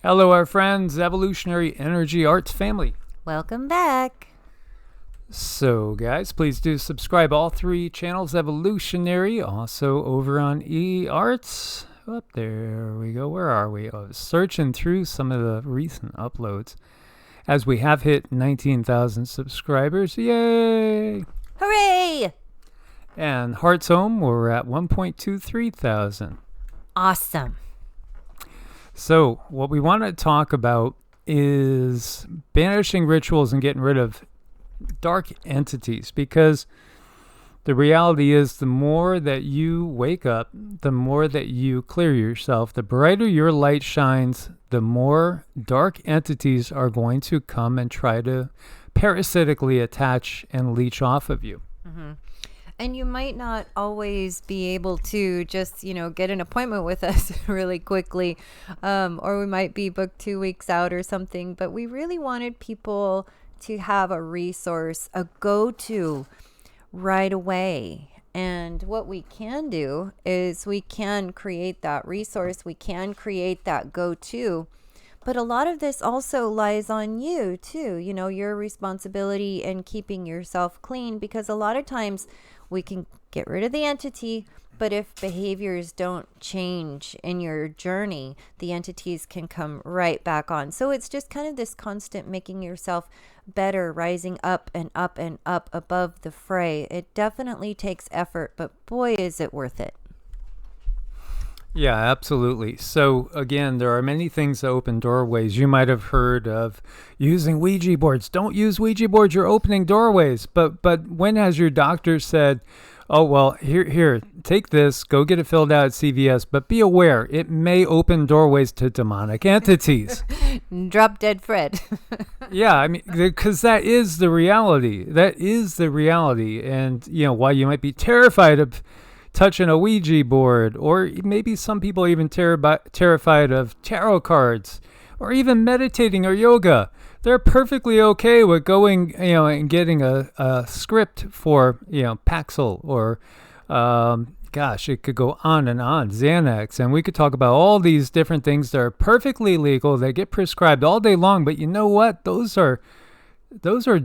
Hello, our friends, Evolutionary Energy Arts family. Welcome back. So, guys, please do subscribe all three channels, Evolutionary, also over on EEARTS. Up there we go. Where are we? I was searching through some of the recent uploads as we have hit 19,000 subscribers. Yay! Hooray! And Hearts Home, we're at 1.23 thousand. Awesome. So, what we want to talk about is banishing rituals and getting rid of dark entities, because the reality is the more that you wake up, the more that you clear yourself, the brighter your light shines, the more dark entities are going to come and try to parasitically attach and leech off of you. Mm-hmm. And you might not always be able to just, get an appointment with us really quickly, or we might be booked 2 weeks out or something, but we really wanted people to have a resource, a go-to right away. And what we can do is we can create that resource, we can create that go-to, but a lot of this also lies on you too, your responsibility in keeping yourself clean, because a lot of times we can get rid of the entity, but if behaviors don't change in your journey, the entities can come right back on. So it's just kind of this constant making yourself better, rising up and up and up above the fray. It definitely takes effort, but boy, is it worth it. Yeah, absolutely. So again, there are many things that open doorways. You might have heard of using Ouija boards. Don't use Ouija boards, you're opening doorways. But when has your doctor said, oh, well, here, take this, go get it filled out at CVS, but be aware, it may open doorways to demonic entities. Drop dead Fred. Yeah, I mean, because that is the reality. That is the reality. And, while you might be terrified of touching a Ouija board, or maybe some people even terrified of tarot cards, or even meditating or yoga, they're perfectly okay with going, and getting a script for, Paxil, or, it could go on and on, Xanax, and we could talk about all these different things that are perfectly legal, that get prescribed all day long, but you know what? Those are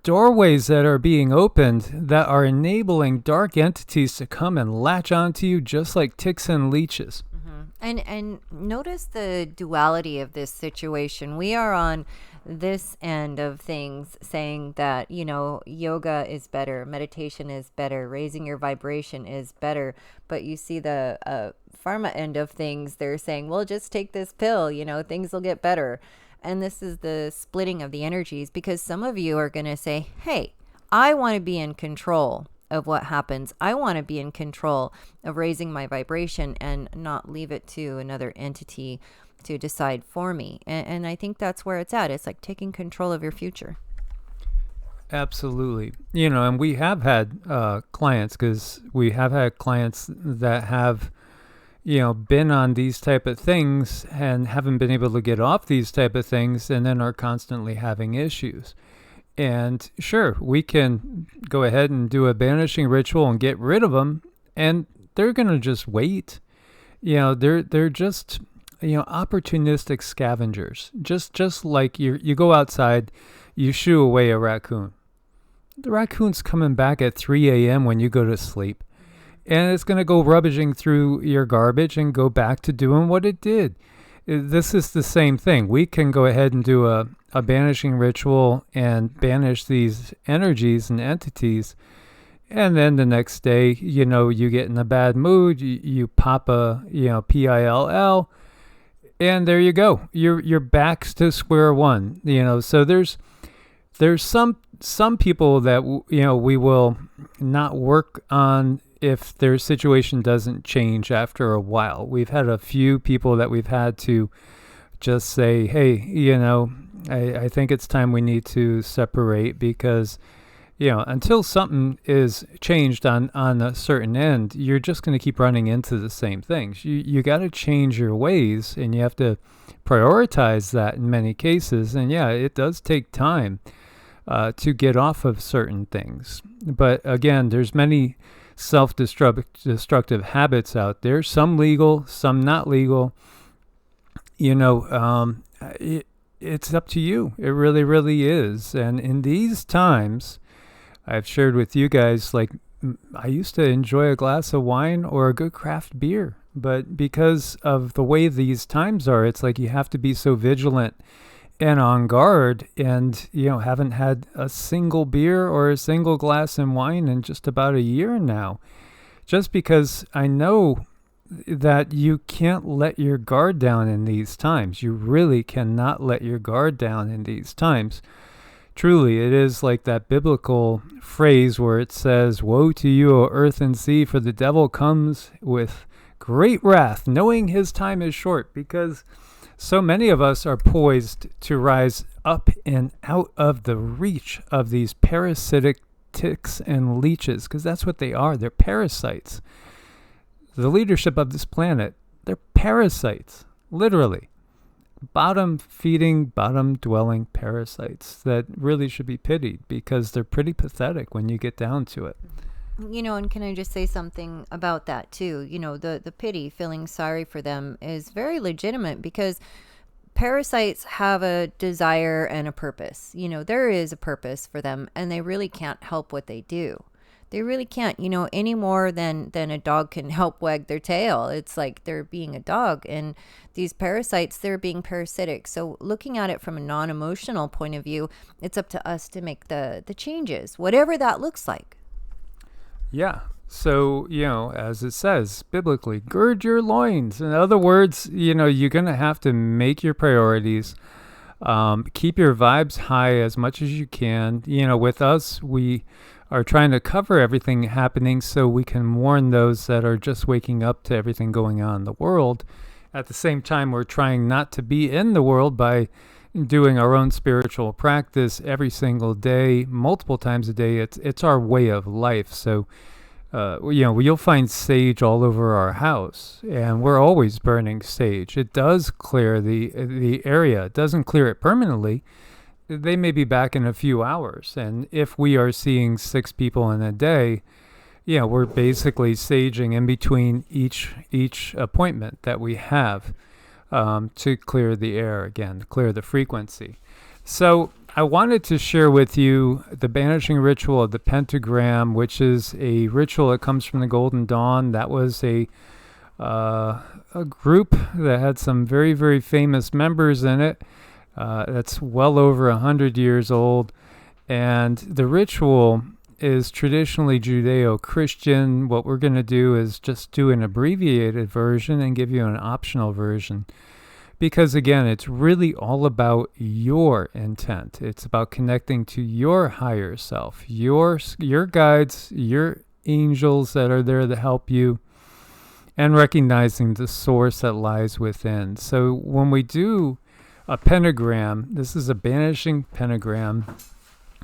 doorways that are being opened that are enabling dark entities to come and latch onto you just like ticks and leeches. Mm-hmm. And notice the duality of this situation. We are on this end of things saying that, yoga is better, meditation is better, raising your vibration is better. But you see the pharma end of things, they're saying, well, just take this pill, things will get better. And this is the splitting of the energies, because some of you are going to say, hey, I want to be in control of what happens. I want to be in control of raising my vibration and not leave it to another entity to decide for me. And I think that's where it's at. It's like taking control of your future. Absolutely. And we have had clients, because we have had clients that have been on these type of things and haven't been able to get off these type of things, and then are constantly having issues. And sure, we can go ahead and do a banishing ritual and get rid of them, and they're going to just wait. They're just, opportunistic scavengers. Just like you go outside, you shoo away a raccoon. The raccoon's coming back at 3 a.m. when you go to sleep. And it's going to go rummaging through your garbage and go back to doing what it did. This is the same thing. We can go ahead and do a banishing ritual and banish these energies and entities. And then the next day, you get in a bad mood. You pop a, PILL. And there you go. You're back to square one. So there's some people that, we will not work on if their situation doesn't change after a while. We've had a few people that we've had to just say, hey, I think it's time we need to separate, because, until something is changed on a certain end, you're just going to keep running into the same things. You got to change your ways, and you have to prioritize that in many cases. And yeah, it does take time to get off of certain things. But again, there's many self-destructive habits out there, some legal, some not legal. it's up to you. It really, really is. And in these times, I've shared with you guys, like, I used to enjoy a glass of wine or a good craft beer. But because of the way these times are, it's like you have to be so vigilant and on guard, and haven't had a single beer or a single glass of wine in just about a year now, just because I know that you can't let your guard down in these times. You really cannot let your guard down in these times. Truly, it is like that biblical phrase where it says, "Woe to you, O earth and sea, for the devil comes with great wrath, knowing his time is short," because so many of us are poised to rise up and out of the reach of these parasitic ticks and leeches, because that's what they are. They're parasites. The leadership of this planet, they're parasites, literally. Bottom-feeding, bottom-dwelling parasites that really should be pitied, because they're pretty pathetic when you get down to it. And can I just say something about that too? The pity, feeling sorry for them is very legitimate, because parasites have a desire and a purpose. There is a purpose for them, and they really can't help what they do. They really can't, any more than a dog can help wag their tail. It's like they're being a dog, and these parasites, they're being parasitic. So looking at it from a non-emotional point of view, it's up to us to make the changes, whatever that looks like. Yeah. So, as it says biblically, gird your loins. In other words, you're going to have to make your priorities, keep your vibes high as much as you can. With us, we are trying to cover everything happening so we can warn those that are just waking up to everything going on in the world. At the same time, we're trying not to be in the world by doing our own spiritual practice every single day, multiple times a day. It's our way of life. So, you'll find sage all over our house, and we're always burning sage. It does clear the area. It doesn't clear it permanently. They may be back in a few hours. And if we are seeing 6 people in a day, we're basically saging in between each appointment that we have, to clear the air again, clear the frequency. So I wanted to share with you the banishing ritual of the pentagram, which is a ritual that comes from the Golden Dawn. That was a group that had some very, very famous members in it. That's well over 100 years old. And the ritual is traditionally Judeo-Christian. What we're going to do is just do an abbreviated version and give you an optional version. Because again, it's really all about your intent. It's about connecting to your higher self, your guides, your angels that are there to help you, and recognizing the source that lies within. So when we do a pentagram, this is a banishing pentagram.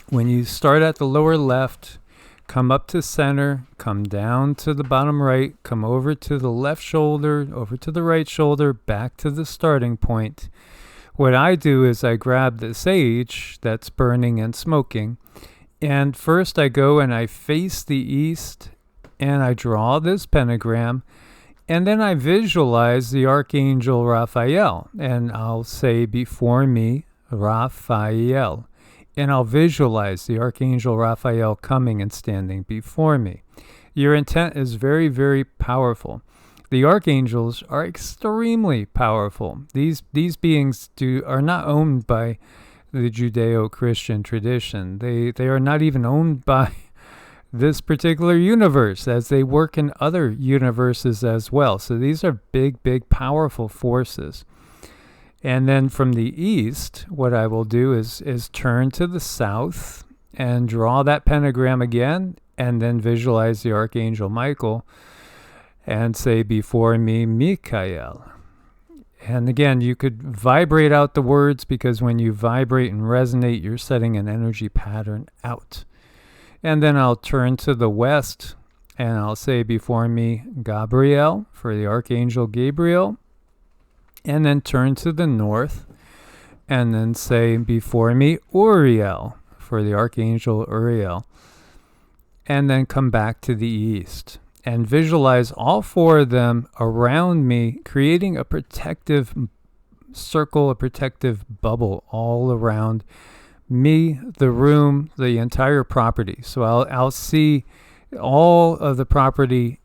When you start at the lower left, come up to center, come down to the bottom right, come over to the left shoulder, over to the right shoulder, back to the starting point. What I do is I grab the sage that's burning and smoking, and first I go and I face the east, and I draw this pentagram, and then I visualize the Archangel Raphael, and I'll say before me, Raphael. And I'll visualize the Archangel Raphael coming and standing before me. Your intent is very, very powerful. The archangels are extremely powerful. These beings are not owned by the Judeo-Christian tradition. They are not even owned by this particular universe, as they work in other universes as well. So these are big, big, powerful forces. And then from the east, what I will do is turn to the south and draw that pentagram again, and then visualize the Archangel Michael and say before me, Michael. And again, you could vibrate out the words, because when you vibrate and resonate, you're setting an energy pattern out. And then I'll turn to the west and I'll say before me, Gabriel, for the Archangel Gabriel. And then turn to the north and then say before me, Uriel, for the Archangel Uriel. And then come back to the east and visualize all 4 of them around me, creating a protective circle, a protective bubble all around me, the room, the entire property. So I'll see all of the property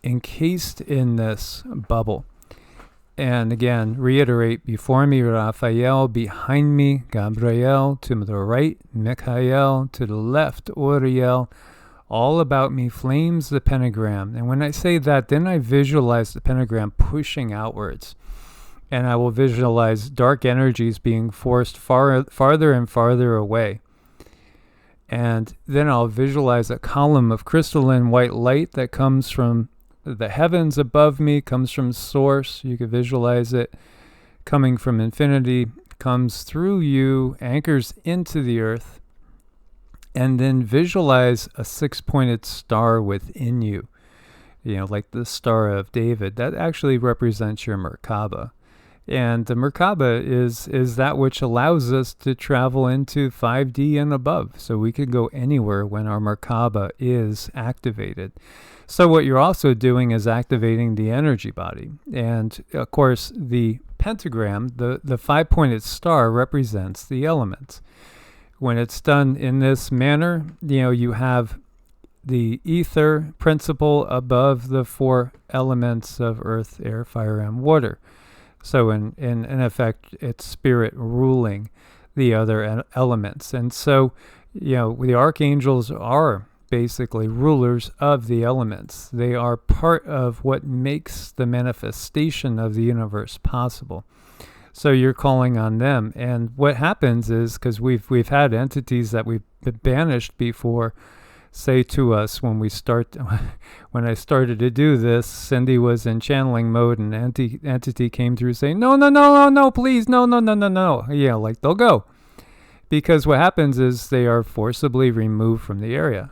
encased in this bubble. And again, reiterate, before me, Raphael, behind me, Gabriel, to the right, Michael, to the left, Uriel, all about me, flames the pentagram. And when I say that, then I visualize the pentagram pushing outwards. And I will visualize dark energies being forced farther and farther away. And then I'll visualize a column of crystalline white light that comes from the heavens above me, comes from source. You can visualize it coming from infinity, comes through you, anchors into the earth, and then visualize a 6-pointed star within you. You know, like the Star of David. That actually represents your Merkaba. And the Merkaba is that which allows us to travel into 5D and above. So we can go anywhere when our Merkaba is activated. So what you're also doing is activating the energy body. And of course, the pentagram, the 5-pointed star, represents the elements. When it's done in this manner, you know, you have the ether principle above the 4 elements of earth, air, fire, and water. So in effect, it's spirit ruling the other elements. And so, you know, the archangels are basically rulers of the elements. They are part of what makes the manifestation of the universe possible. So you're calling on them. And what happens is, because we've had entities that we've banished before say to us when I started to do this, Cindy was in channeling mode and entity came through saying, no, please, no. Yeah, like they'll go. Because what happens is they are forcibly removed from the area.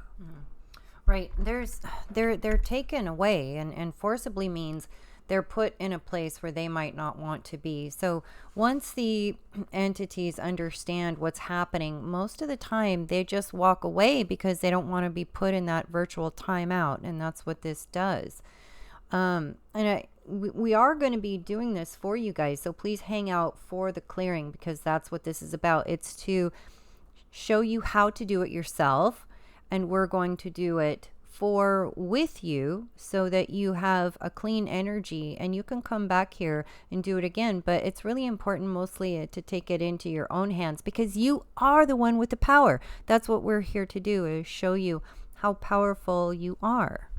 Right. They're taken away, and forcibly means they're put in a place where they might not want to be. So once the entities understand what's happening, most of the time they just walk away because they don't want to be put in that virtual timeout. And that's what this does. We are going to be doing this for you guys. So please hang out for the clearing, because that's what this is about. It's to show you how to do it yourself. And we're going to do it with you so that you have a clean energy and you can come back here and do it again. But it's really important mostly to take it into your own hands, because you are the one with the power. That's what we're here to do, is show you how powerful you are.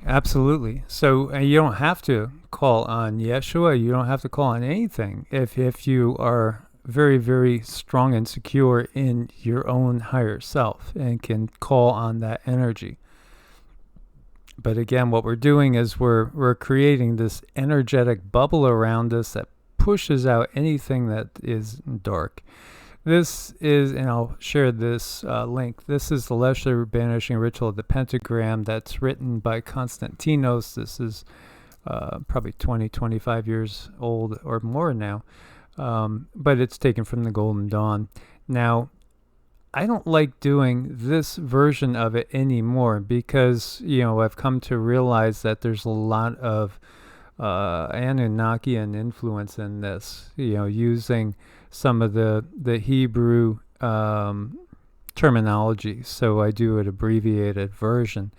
Absolutely. So you don't have to call on Yeshua. You don't have to call on anything if you are very, very strong and secure in your own higher self and can call on that energy. But again, what we're doing is we're creating this energetic bubble around us that pushes out anything that is dark. This is, and I'll share this link. This is the Lesser Banishing Ritual of the Pentagram that's written by Konstantinos. This is probably 20, 25 years old or more now. But it's taken from the Golden Dawn. Now, I don't like doing this version of it anymore because, you know, I've come to realize that there's a lot of Anunnakian influence in this, you know, using some of the Hebrew terminology. So I do an abbreviated version,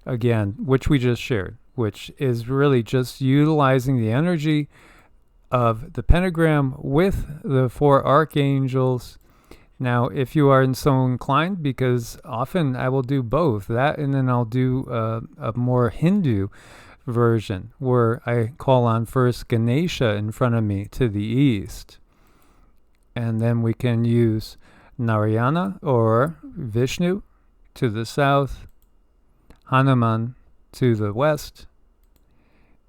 again, which we just shared, which is really just utilizing the energy of the pentagram with the 4 archangels. Now, if you are so inclined, because often I will do both, that and then I'll do a more Hindu version where I call on first Ganesha in front of me to the east. And then we can use Narayana or Vishnu to the south, Hanuman to the west,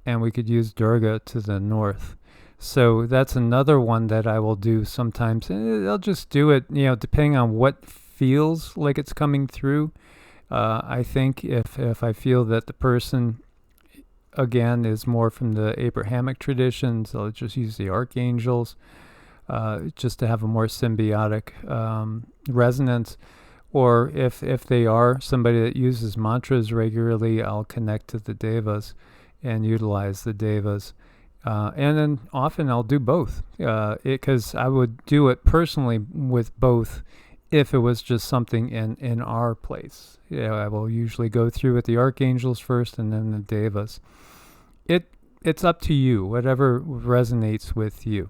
and we could use Durga to the north. So that's another one that I will do sometimes. I'll just do it, you know, depending on what feels like it's coming through. I think if I feel that the person, again, is more from the Abrahamic traditions, I'll just use the archangels just to have a more symbiotic resonance. Or if they are somebody that uses mantras regularly, I'll connect to the devas and utilize the devas. And then often I'll do both, because I would do it personally with both if it was just something in our place. I will usually go through with the archangels first and then the devas. It's up to you, whatever resonates with you.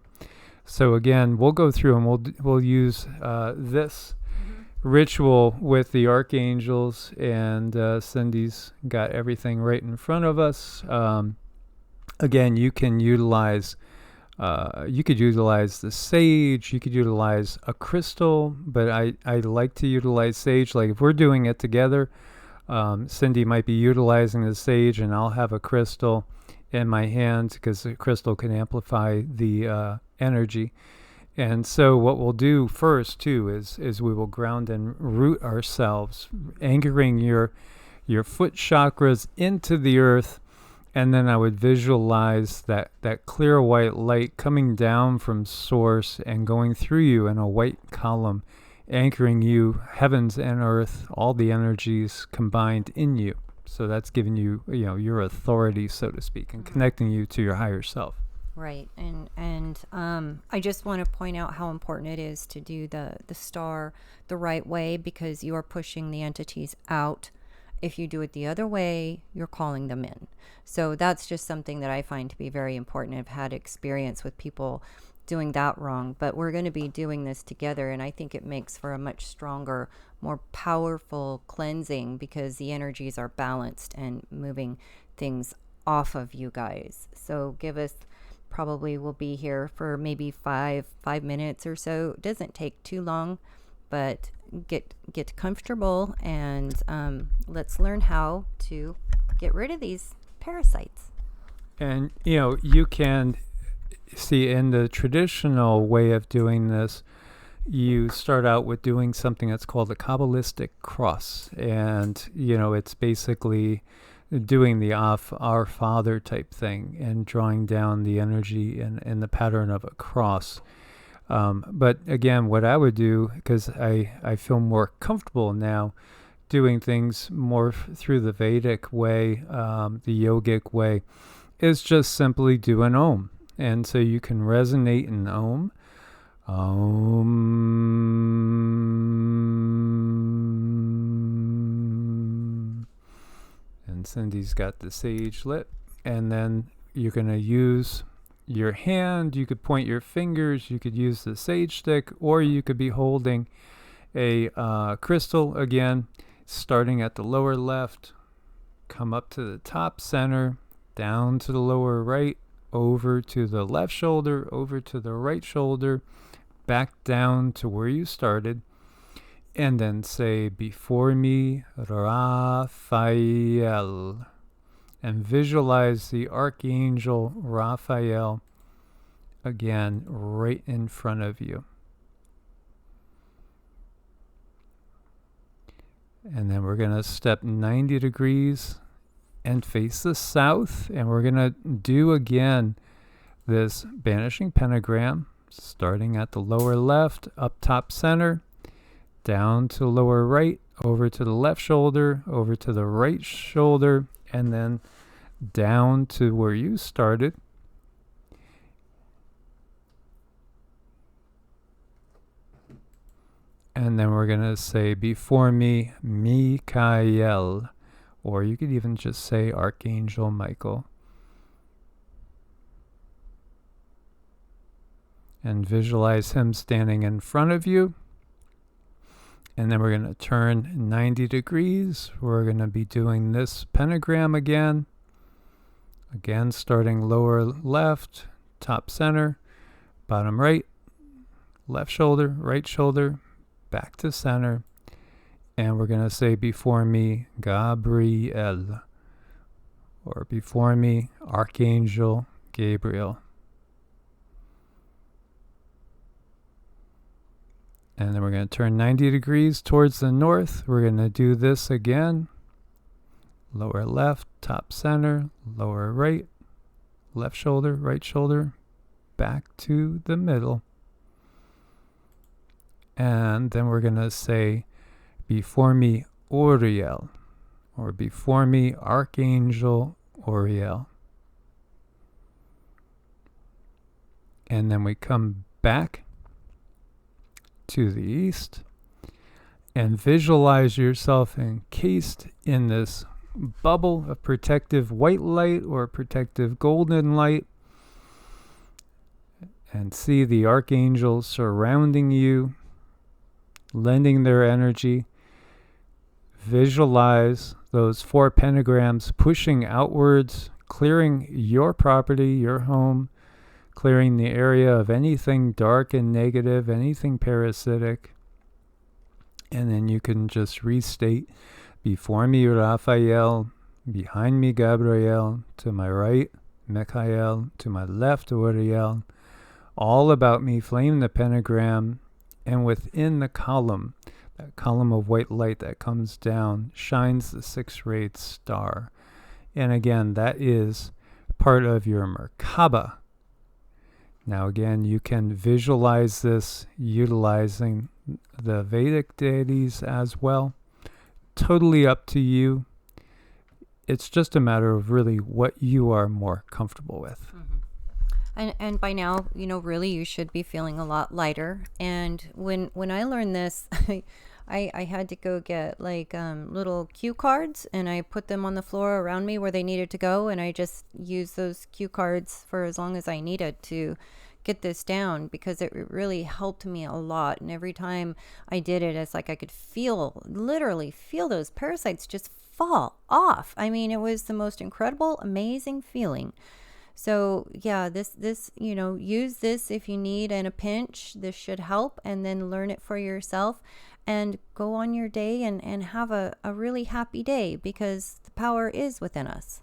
So again, we'll go through and we'll use this ritual with the archangels, and Cindy's got everything right in front of us. Again, you can utilize, you could utilize the sage, you could utilize a crystal, but I like to utilize sage. Like if we're doing it together, Cindy might be utilizing the sage and I'll have a crystal in my hand because the crystal can amplify the energy. And so what we'll do first too is we will ground and root ourselves, anchoring your foot chakras into the earth. And then I would visualize that clear white light coming down from source and going through you in a white column, anchoring you, heavens and earth, all the energies combined in you. So that's giving you, your authority, so to speak, and connecting you to your higher self. Right. And I just want to point out how important it is to do the star the right way, because you are pushing the entities out. If you do it the other way, you're calling them in. So that's just something that I find to be very important. I've had experience with people doing that wrong, but we're going to be doing this together, and I think it makes for a much stronger, more powerful cleansing, because the energies are balanced and moving things off of you guys. So give us, probably we'll be here for maybe five minutes or so. It doesn't take too long, but get comfortable, and let's learn how to get rid of these parasites. And you can see in the traditional way of doing this, you start out with doing something that's called a Kabbalistic cross, and it's basically doing the Our Father type thing and drawing down the energy in the pattern of a cross. But again, what I would do, because I feel more comfortable now doing things more through the Vedic way, the yogic way, is just simply do an Om. And so you can resonate in Om. Om. And Cindy's got the sage lit. And then you're going to use your hand. You could point your fingers. You could use the sage stick, or you could be holding a crystal again, starting at the lower left, come up to the top center, down to the lower right, over to the left shoulder, over to the right shoulder, back down to where you started, and then say, before me, Raphael, and visualize the Archangel Raphael again right in front of you. And then we're going to step 90 degrees and face the south, and we're going to do again this banishing pentagram, starting at the lower left, up top center, down to lower right, over to the left shoulder, over to the right shoulder, and then down to where you started. And then we're going to say, before me, Michael. Or you could even just say Archangel Michael. And visualize him standing in front of you. And then we're going to turn 90 degrees. We're going to be doing this pentagram again. Again, starting lower left, top center, bottom right, left shoulder, right shoulder, back to center. And we're going to say, before me, Gabriel. Or before me, Archangel Gabriel. And then we're going to turn 90 degrees towards the north. We're going to do this again. Lower left, top center, lower right, left shoulder, right shoulder, back to the middle. And then we're going to say, before me, Uriel, or before me, Archangel Uriel. And then we come back to the east and visualize yourself encased in this bubble of protective white light or protective golden light, and see the archangels surrounding you, lending their energy. Visualize those 4 pentagrams pushing outwards, clearing your property, your home, clearing the area of anything dark and negative, anything parasitic. And then you can just restate, before me Raphael, behind me Gabriel, to my right Michael, to my left Uriel. All about me, flame the pentagram, and within the column, that column of white light that comes down, shines the 6-rayed star. And again, that is part of your Merkaba. Now again, you can visualize this utilizing the Vedic deities as well. Totally up to you. It's just a matter of really what you are more comfortable with. And by now, really you should be feeling a lot lighter. And when I learned this, I had to go get little cue cards, and I put them on the floor around me where they needed to go. And I just used those cue cards for as long as I needed to get this down, because it really helped me a lot. And every time I did it, it's like I could literally feel those parasites just fall off. I mean, it was the most incredible, amazing feeling. So yeah, this use this if you need in a pinch. This should help, and then learn it for yourself and go on your day and have a really happy day, because the power is within us.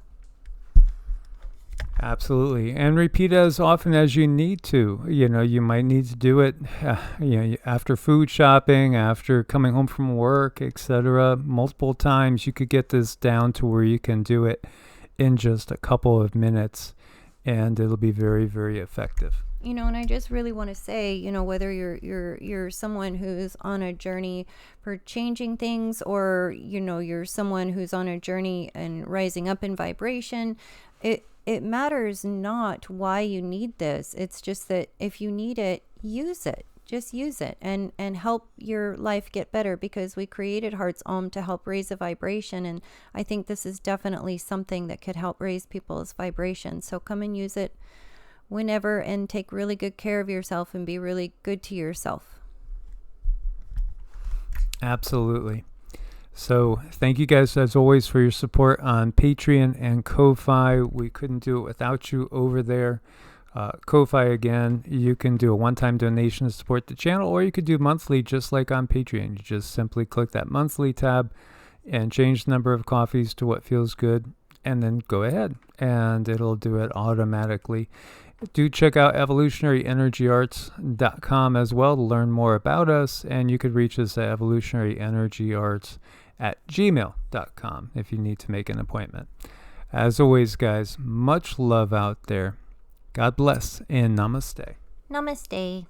Absolutely. And repeat as often as you need to. You might need to do it after food shopping, after coming home from work, etc. Multiple times. You could get this down to where you can do it in just a couple of minutes, and it'll be very, very effective. And I just really want to say, whether you're someone who's on a journey for changing things, or you're someone who's on a journey and rising up in vibration, it matters not why you need this. It's just that if you need it, use it. Just use it and help your life get better, because we created Hearts Om to help raise a vibration. And I think this is definitely something that could help raise people's vibration. So come and use it whenever, and take really good care of yourself and be really good to yourself. Absolutely. So thank you guys as always for your support on Patreon and Ko-Fi. We couldn't do it without you over there. Ko-Fi, again, you can do a one-time donation to support the channel, or you could do monthly just like on Patreon. You just simply click that monthly tab and change the number of coffees to what feels good, and then go ahead and it'll do it automatically. Do check out evolutionaryenergyarts.com as well to learn more about us, and you could reach us at evolutionaryenergyarts@gmail.com if you need to make an appointment. As always, guys, much love out there. God bless and namaste. Namaste.